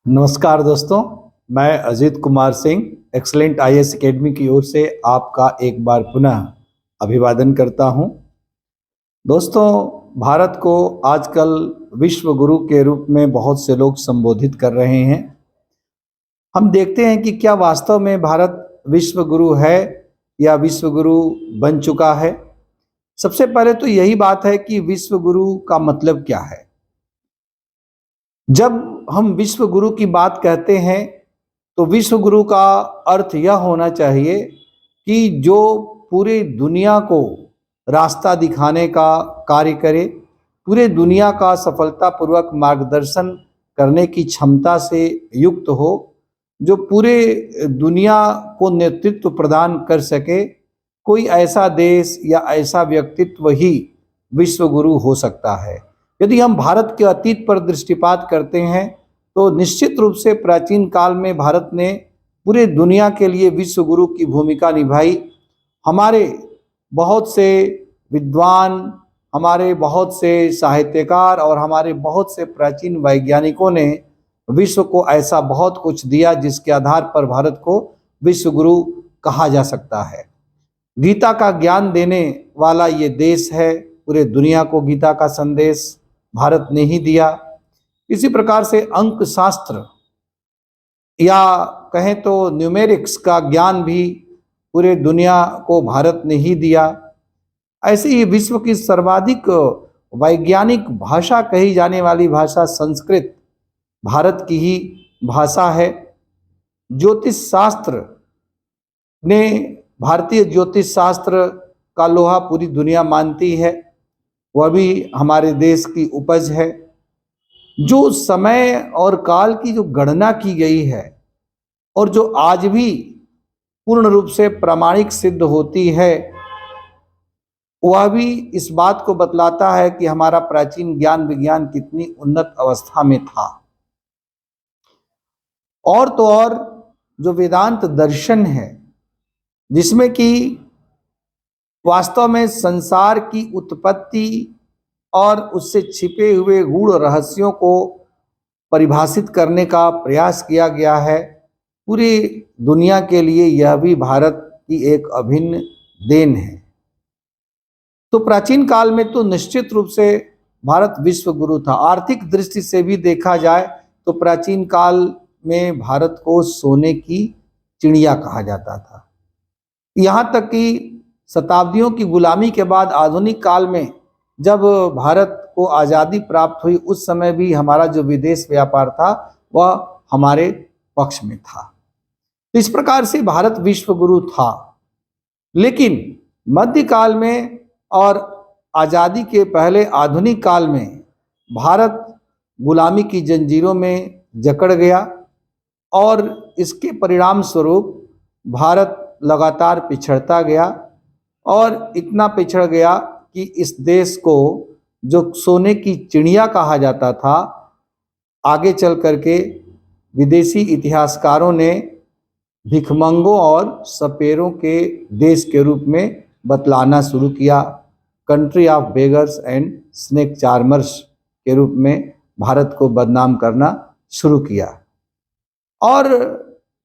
नमस्कार दोस्तों, मैं Ajit Kumar Singh excellent IAS academy की ओर से आपका एक बार पुनः अभिवादन करता हूं। दोस्तों, भारत को आजकल विश्व गुरु के रूप में बहुत से लोग संबोधित कर रहे हैं। हम देखते हैं कि क्या वास्तव में भारत विश्व गुरु है या विश्व गुरु बन चुका है। सबसे पहले तो यही बात है कि विश्व गुरु का मतलब क्या है। जब हम विश्व गुरु की बात कहते हैं तो विश्व गुरु का अर्थ यह होना चाहिए कि जो पूरे दुनिया को रास्ता दिखाने का कार्य करे, पूरे दुनिया का सफलतापूर्वक मार्गदर्शन करने की क्षमता से युक्त हो, जो पूरे दुनिया को नेतृत्व प्रदान कर सके। कोई ऐसा देश या ऐसा व्यक्तित्व ही विश्व गुरु हो सकता है। यदि हम भारत के अतीत पर दृष्टिपात करते हैं तो निश्चित रूप से प्राचीन काल में भारत ने पूरे दुनिया के लिए विश्व गुरु की भूमिका निभाई। हमारे बहुत से विद्वान, हमारे बहुत से साहित्यकार और हमारे बहुत से प्राचीन वैज्ञानिकों ने विश्व को ऐसा बहुत कुछ दिया जिसके आधार पर भारत को विश्व गुरु कहा जा सकता है। गीता का ज्ञान देने वाला ये देश है। पूरे दुनिया को गीता का संदेश भारत ने ही दिया। इसी प्रकार से अंक शास्त्र या कहें तो न्यूमेरिक्स का ज्ञान भी पूरे दुनिया को भारत ने ही दिया। ऐसे ही विश्व की सर्वाधिक वैज्ञानिक भाषा कही जाने वाली भाषा संस्कृत भारत की ही भाषा है। ज्योतिष शास्त्र ने, भारतीय ज्योतिष शास्त्र का लोहा पूरी दुनिया मानती है, वह भी हमारे देश की उपज है। जो समय और काल की जो गणना की गई है और जो आज भी पूर्ण रूप से प्रामाणिक सिद्ध होती है, वह भी इस बात को बतलाता है कि हमारा प्राचीन ज्ञान विज्ञान कितनी उन्नत अवस्था में था। और तो और जो वेदांत दर्शन है, जिसमें कि वास्तव में संसार की उत्पत्ति और उससे छिपे हुए गूढ़ रहस्यों को परिभाषित करने का प्रयास किया गया है, पूरी दुनिया के लिए यह भी भारत की एक अभिन्न देन है। तो प्राचीन काल में तो निश्चित रूप से भारत विश्व गुरु था। आर्थिक दृष्टि से भी देखा जाए तो प्राचीन काल में भारत को सोने की चिड़िया कहा जाता था। यहाँ तक कि शताब्दियों की गुलामी के बाद आधुनिक काल में जब भारत को आज़ादी प्राप्त हुई, उस समय भी हमारा जो विदेश व्यापार था वह हमारे पक्ष में था। इस प्रकार से भारत विश्व गुरु था। लेकिन मध्यकाल में और आज़ादी के पहले आधुनिक काल में भारत गुलामी की जंजीरों में जकड़ गया और इसके परिणाम स्वरूप भारत लगातार पिछड़ता गया और इतना पिछड़ गया कि इस देश को जो सोने की चिड़िया कहा जाता था, आगे चल करके विदेशी इतिहासकारों ने भिखमंगों और सपेरों के देश के रूप में बतलाना शुरू किया। Country of beggars and snake charmers के रूप में भारत को बदनाम करना शुरू किया। और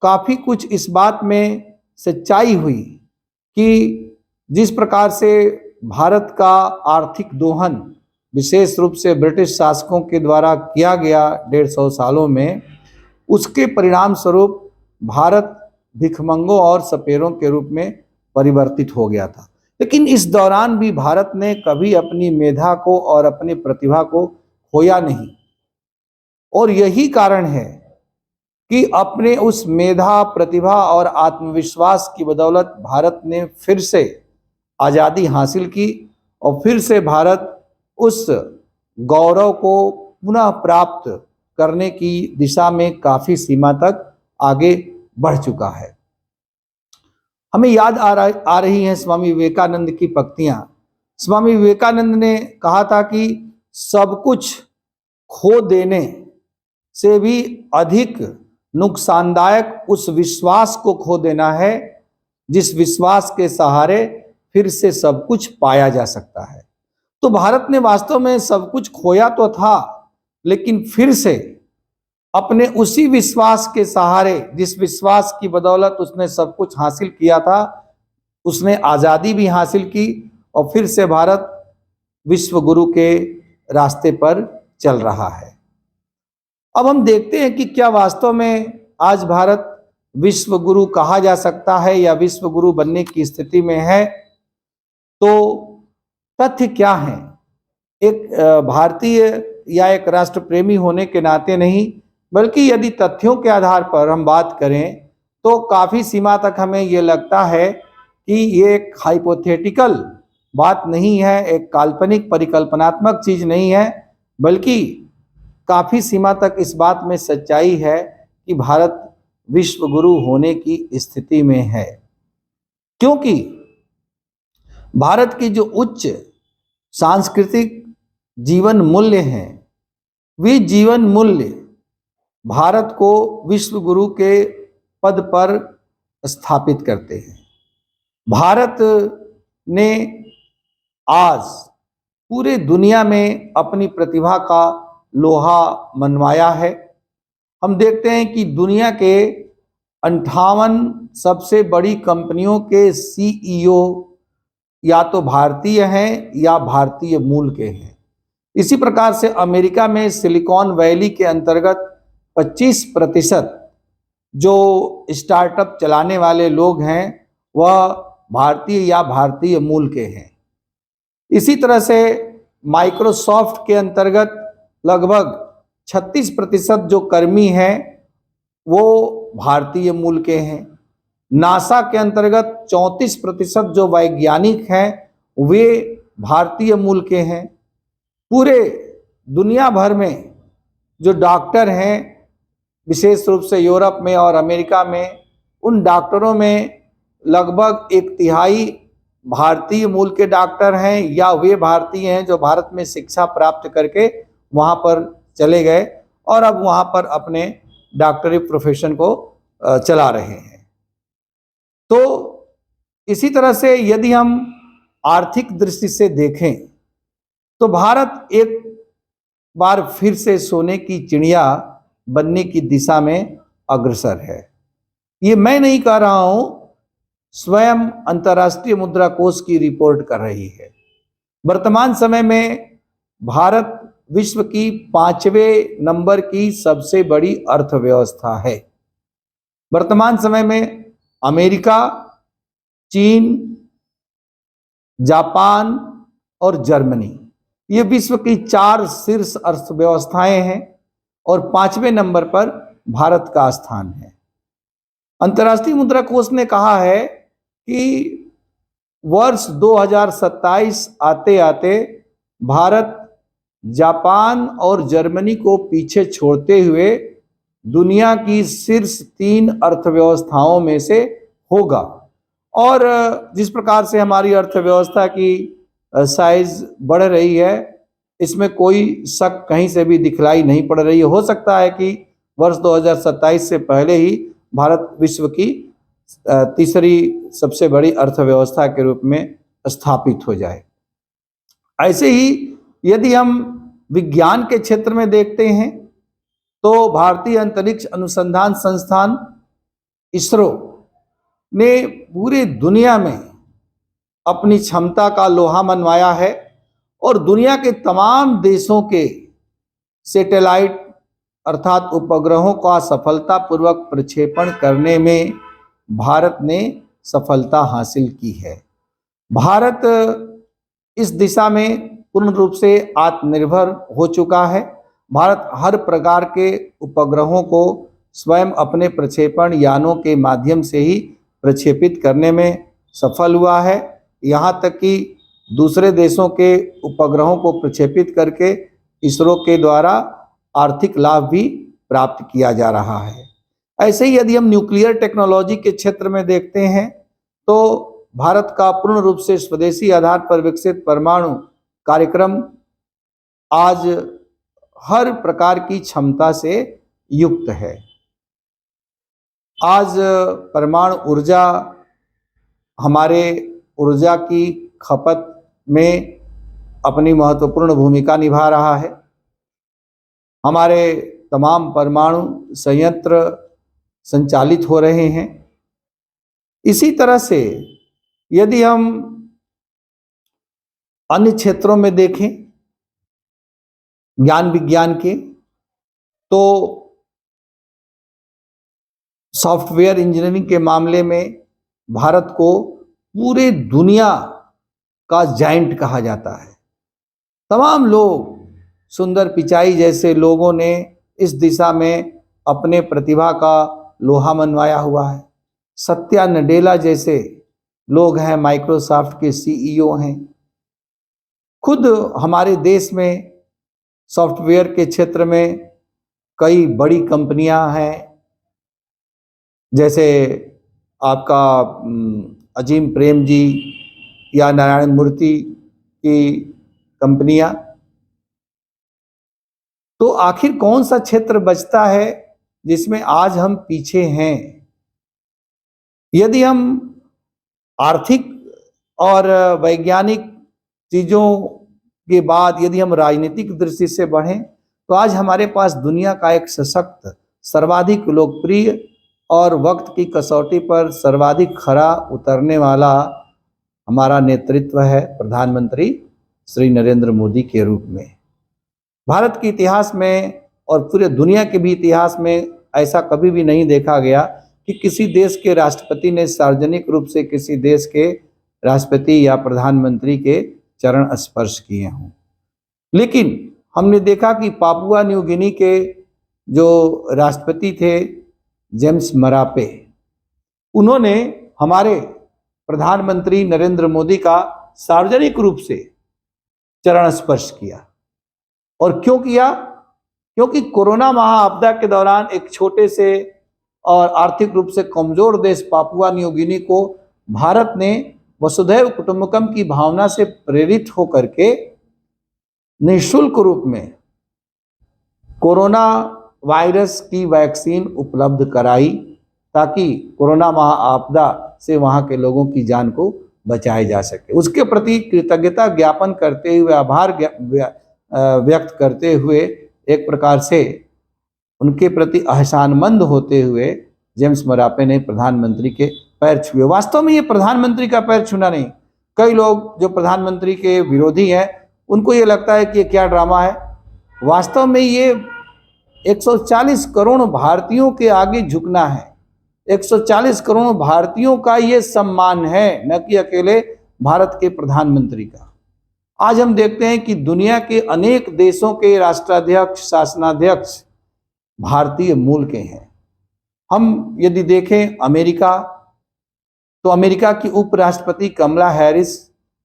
काफ़ी कुछ इस बात में सच्चाई हुई कि जिस प्रकार से भारत का आर्थिक दोहन विशेष रूप से ब्रिटिश शासकों के द्वारा किया गया 150 सालों में, उसके परिणाम स्वरूप भारत भिखमंगों और सपेरों के रूप में परिवर्तित हो गया था। लेकिन इस दौरान भी भारत ने कभी अपनी मेधा को और अपनी प्रतिभा को खोया नहीं। और यही कारण है कि अपने उस मेधा, प्रतिभा और आत्मविश्वास की बदौलत भारत ने फिर से आज़ादी हासिल की और फिर से भारत उस गौरव को पुनः प्राप्त करने की दिशा में काफ़ी सीमा तक आगे बढ़ चुका है। हमें याद आ रही हैं स्वामी विवेकानंद की पंक्तियाँ। स्वामी विवेकानंद ने कहा था कि सब कुछ खो देने से भी अधिक नुकसानदायक उस विश्वास को खो देना है जिस विश्वास के सहारे फिर से सब कुछ पाया जा सकता है। तो भारत ने वास्तव में सब कुछ खोया तो था, लेकिन फिर से अपने उसी विश्वास के सहारे, जिस विश्वास की बदौलत उसने सब कुछ हासिल किया था, उसने आजादी भी हासिल की और फिर से भारत विश्व गुरु के रास्ते पर चल रहा है। अब हम देखते हैं कि क्या वास्तव में आज भारत विश्व गुरु कहा जा सकता है या विश्व गुरु बनने की स्थिति में है। तो तथ्य क्या है? एक भारतीय या एक राष्ट्र प्रेमी होने के नाते नहीं, बल्कि यदि तथ्यों के आधार पर हम बात करें तो काफी सीमा तक हमें ये लगता है कि ये एक हाइपोथेटिकल बात नहीं है, एक काल्पनिक परिकल्पनात्मक चीज नहीं है, बल्कि काफी सीमा तक इस बात में सच्चाई है कि भारत विश्व गुरु होने की स्थिति में है। क्योंकि भारत की जो उच्च सांस्कृतिक जीवन मूल्य हैं, वे जीवन मूल्य भारत को विश्व गुरु के पद पर स्थापित करते हैं। भारत ने आज पूरे दुनिया में अपनी प्रतिभा का लोहा मनवाया है। हम देखते हैं कि दुनिया के 58 सबसे बड़ी कंपनियों के सीईओ या तो भारतीय हैं या भारतीय मूल के हैं। इसी प्रकार से अमेरिका में सिलिकॉन वैली के अंतर्गत 25% जो स्टार्टअप चलाने वाले लोग हैं वह भारतीय या भारतीय मूल के हैं। इसी तरह से माइक्रोसॉफ्ट के अंतर्गत लगभग 36% जो कर्मी हैं वो भारतीय मूल के हैं। नासा के अंतर्गत 34% जो वैज्ञानिक हैं वे भारतीय मूल के हैं। पूरे दुनिया भर में जो डॉक्टर हैं, विशेष रूप से यूरोप में और अमेरिका में, उन डॉक्टरों में लगभग 1/3 भारतीय मूल के डॉक्टर हैं या वे भारतीय हैं जो भारत में शिक्षा प्राप्त करके वहाँ पर चले गए और अब वहाँ पर अपने डॉक्टरी प्रोफेशन को चला रहे हैं। तो इसी तरह से यदि हम आर्थिक दृष्टि से देखें तो भारत एक बार फिर से सोने की चिड़िया बनने की दिशा में अग्रसर है। ये मैं नहीं कह रहा हूं, स्वयं अंतर्राष्ट्रीय मुद्रा कोष की रिपोर्ट कर रही है। वर्तमान समय में भारत विश्व की 5वें नंबर की सबसे बड़ी अर्थव्यवस्था है। वर्तमान समय में अमेरिका, चीन, जापान और जर्मनी ये विश्व की 4 शीर्ष अर्थव्यवस्थाएं हैं और 5वें नंबर पर भारत का स्थान है। अंतर्राष्ट्रीय मुद्रा कोष ने कहा है कि वर्ष 2027 आते आते भारत जापान और जर्मनी को पीछे छोड़ते हुए दुनिया की शीर्ष 3 अर्थव्यवस्थाओं में से होगा। और जिस प्रकार से हमारी अर्थव्यवस्था की साइज बढ़ रही है, इसमें कोई शक कहीं से भी दिखलाई नहीं पड़ रही है। हो सकता है कि वर्ष 2027 से पहले ही भारत विश्व की तीसरी सबसे बड़ी अर्थव्यवस्था के रूप में स्थापित हो जाए। ऐसे ही यदि हम विज्ञान के क्षेत्र में देखते हैं तो भारतीय अंतरिक्ष अनुसंधान संस्थान इसरो ने पूरे दुनिया में अपनी क्षमता का लोहा मनवाया है और दुनिया के तमाम देशों के सैटेलाइट अर्थात उपग्रहों का सफलतापूर्वक प्रक्षेपण करने में भारत ने सफलता हासिल की है। भारत इस दिशा में पूर्ण रूप से आत्मनिर्भर हो चुका है। भारत हर प्रकार के उपग्रहों को स्वयं अपने प्रक्षेपण यानों के माध्यम से ही प्रक्षेपित करने में सफल हुआ है। यहाँ तक कि दूसरे देशों के उपग्रहों को प्रक्षेपित करके इसरो के द्वारा आर्थिक लाभ भी प्राप्त किया जा रहा है। ऐसे ही यदि हम न्यूक्लियर टेक्नोलॉजी के क्षेत्र में देखते हैं तो भारत का पूर्ण रूप से स्वदेशी आधार पर विकसित परमाणु कार्यक्रम आज हर प्रकार की क्षमता से युक्त है। आज परमाणु ऊर्जा हमारे ऊर्जा की खपत में अपनी महत्वपूर्ण भूमिका निभा रहा है। हमारे तमाम परमाणु संयंत्र संचालित हो रहे हैं। इसी तरह से यदि हम अन्य क्षेत्रों में देखें ज्ञान विज्ञान के, तो सॉफ्टवेयर इंजीनियरिंग के मामले में भारत को पूरे दुनिया का जायंट कहा जाता है। तमाम लोग, सुंदर पिचाई जैसे लोगों ने इस दिशा में अपने प्रतिभा का लोहा मनवाया हुआ है। सत्या नडेला जैसे लोग हैं, माइक्रोसॉफ्ट के सीईओ हैं। खुद हमारे देश में सॉफ्टवेयर के क्षेत्र में कई बड़ी कंपनियां हैं, जैसे आपका अजीम प्रेम जी या नारायण मूर्ति की कंपनियां। तो आखिर कौन सा क्षेत्र बचता है जिसमें आज हम पीछे हैं? यदि हम आर्थिक और वैज्ञानिक चीजों के बाद यदि हम राजनीतिक दृष्टि से बढ़ें, तो आज हमारे पास दुनिया का एक सशक्त, सर्वाधिक लोकप्रिय और वक्त की कसौटी पर सर्वाधिक खरा उतरने वाला हमारा नेतृत्व है प्रधानमंत्री श्री नरेंद्र मोदी के रूप में। भारत के इतिहास में और पूरे दुनिया के भी इतिहास में ऐसा कभी भी नहीं देखा गया कि किसी देश के राष्ट्रपति ने सार्वजनिक रूप से किसी देश के राष्ट्रपति या प्रधानमंत्री के चरण स्पर्श किए हों। लेकिन हमने देखा कि पापुआ न्यू गिनी के जो राष्ट्रपति थे जेम्स मरापे, उन्होंने हमारे प्रधानमंत्री नरेंद्र मोदी का सार्वजनिक रूप से चरण स्पर्श किया। और क्यों किया? क्योंकि कोरोना महाआपदा के दौरान एक छोटे से और आर्थिक रूप से कमजोर देश पापुआ न्यू गिनी को भारत ने वसुधैव कुटुंबकम की भावना से प्रेरित होकर के निःशुल्क रूप में कोरोना वायरस की वैक्सीन उपलब्ध कराई, ताकि कोरोना महाआपदा से वहां के लोगों की जान को बचाया जा सके। उसके प्रति कृतज्ञता ज्ञापन करते हुए, आभार व्यक्त करते हुए, एक प्रकार से उनके प्रति एहसानमंद होते हुए जेम्स मरापे ने प्रधानमंत्री के पैर छुए। वास्तव में ये प्रधानमंत्री का पैर छूना नहीं, कई लोग जो प्रधानमंत्री के विरोधी हैं उनको ये लगता है कि ये क्या ड्रामा है। वास्तव में ये 140 करोड़ भारतीयों के आगे झुकना है। 140 करोड़ भारतीयों का ये सम्मान है, न कि अकेले भारत के प्रधानमंत्री का। आज हम देखते हैं कि दुनिया के अनेक देशों के राष्ट्राध्यक्ष, शासनाध्यक्ष भारतीय मूल के हैं। हम यदि देखें अमेरिका, तो अमेरिका की उपराष्ट्रपति कमला हैरिस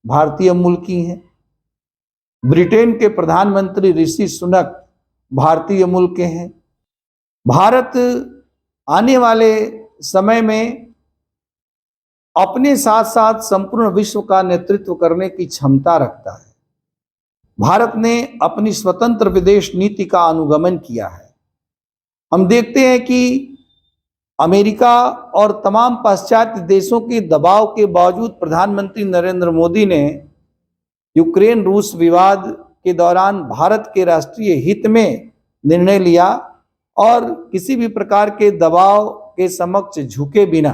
भारतीय मूल की हैं। ब्रिटेन के प्रधानमंत्री ऋषि सुनक भारतीय मूल के हैं। भारत आने वाले समय में अपने साथ साथ संपूर्ण विश्व का नेतृत्व करने की क्षमता रखता है। भारत ने अपनी स्वतंत्र विदेश नीति का अनुगमन किया है। हम देखते हैं कि अमेरिका और तमाम पाश्चात्य देशों के दबाव के बावजूद प्रधानमंत्री नरेंद्र मोदी ने यूक्रेन रूस विवाद के दौरान भारत के राष्ट्रीय हित में निर्णय लिया और किसी भी प्रकार के दबाव के समक्ष झुके बिना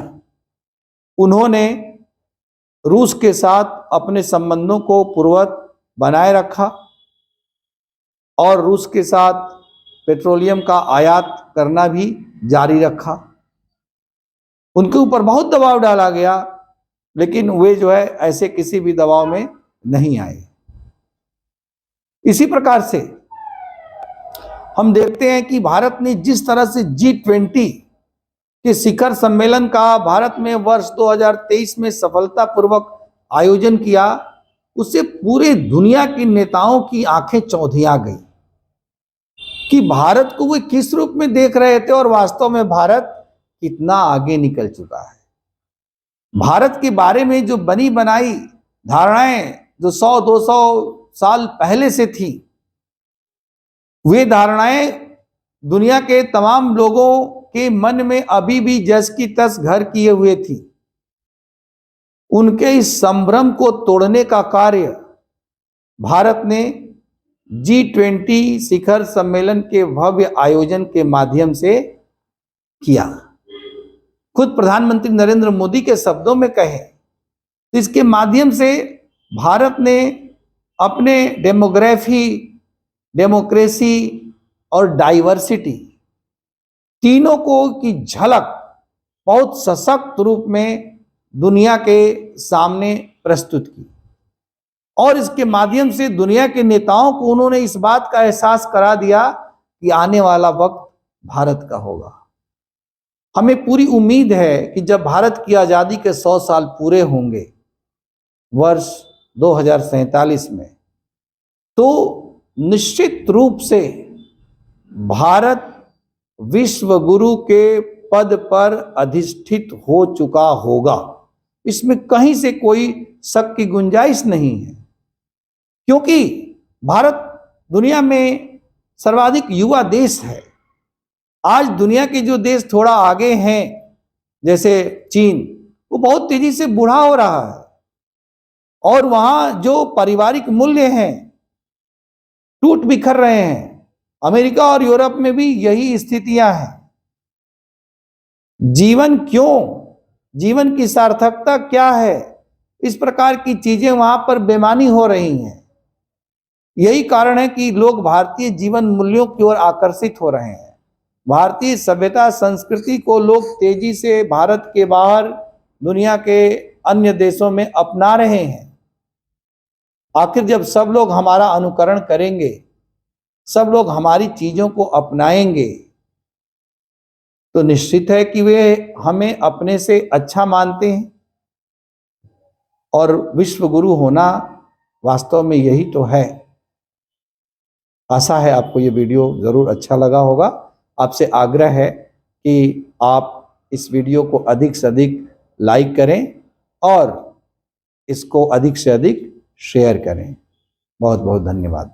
उन्होंने रूस के साथ अपने संबंधों को पूर्ववत बनाए रखा और रूस के साथ पेट्रोलियम का आयात करना भी जारी रखा। उनके ऊपर बहुत दबाव डाला गया, लेकिन वे जो है ऐसे किसी भी दबाव में नहीं आए। इसी प्रकार से हम देखते हैं कि भारत ने जिस तरह से G20 के शिखर सम्मेलन का भारत में वर्ष 2023 में सफलतापूर्वक आयोजन किया, उससे पूरे दुनिया की नेताओं की आंखें चौंधिया गई कि भारत को वे किस रूप में देख रहे थे और वास्तव में भारत कितना आगे निकल चुका है। भारत के बारे में जो बनी बनाई धारणाएं जो 100-200 साल पहले से थी, वे धारणाएं दुनिया के तमाम लोगों के मन में अभी भी जस की तस घर किए हुए थी। उनके इस संभ्रम को तोड़ने का कार्य भारत ने G20 शिखर सम्मेलन के भव्य आयोजन के माध्यम से किया। खुद प्रधानमंत्री नरेंद्र मोदी के शब्दों में कहे, इसके माध्यम से भारत ने अपने डेमोक्रेसी और डाइवर्सिटी तीनों को की झलक बहुत सशक्त रूप में दुनिया के सामने प्रस्तुत की और इसके माध्यम से दुनिया के नेताओं को उन्होंने इस बात का एहसास करा दिया कि आने वाला वक्त भारत का होगा। हमें पूरी उम्मीद है कि जब भारत की आज़ादी के 100 साल पूरे होंगे वर्ष 2047 में, तो निश्चित रूप से भारत विश्व गुरु के पद पर अधिष्ठित हो चुका होगा। इसमें कहीं से कोई शक की गुंजाइश नहीं है, क्योंकि भारत दुनिया में सर्वाधिक युवा देश है। आज दुनिया के जो देश थोड़ा आगे हैं जैसे चीन, वो बहुत तेजी से बूढ़ा हो रहा है और वहां जो पारिवारिक मूल्य हैं टूट बिखर रहे हैं। अमेरिका और यूरोप में भी यही स्थितियां हैं। जीवन क्यों, जीवन की सार्थकता क्या है, इस प्रकार की चीजें वहां पर बेमानी हो रही हैं। यही कारण है कि लोग भारतीय जीवन मूल्यों की ओर आकर्षित हो रहे हैं। भारतीय सभ्यता संस्कृति को लोग तेजी से भारत के बाहर दुनिया के अन्य देशों में अपना रहे हैं। आखिर जब सब लोग हमारा अनुकरण करेंगे, सब लोग हमारी चीजों को अपनाएंगे, तो निश्चित है कि वे हमें अपने से अच्छा मानते हैं। और विश्व गुरु होना वास्तव में यही तो है। आशा है आपको ये वीडियो जरूर अच्छा लगा होगा। आपसे आग्रह है कि आप इस वीडियो को अधिक से अधिक लाइक करें और इसको अधिक से अधिक शेयर करें। बहुत बहुत धन्यवाद।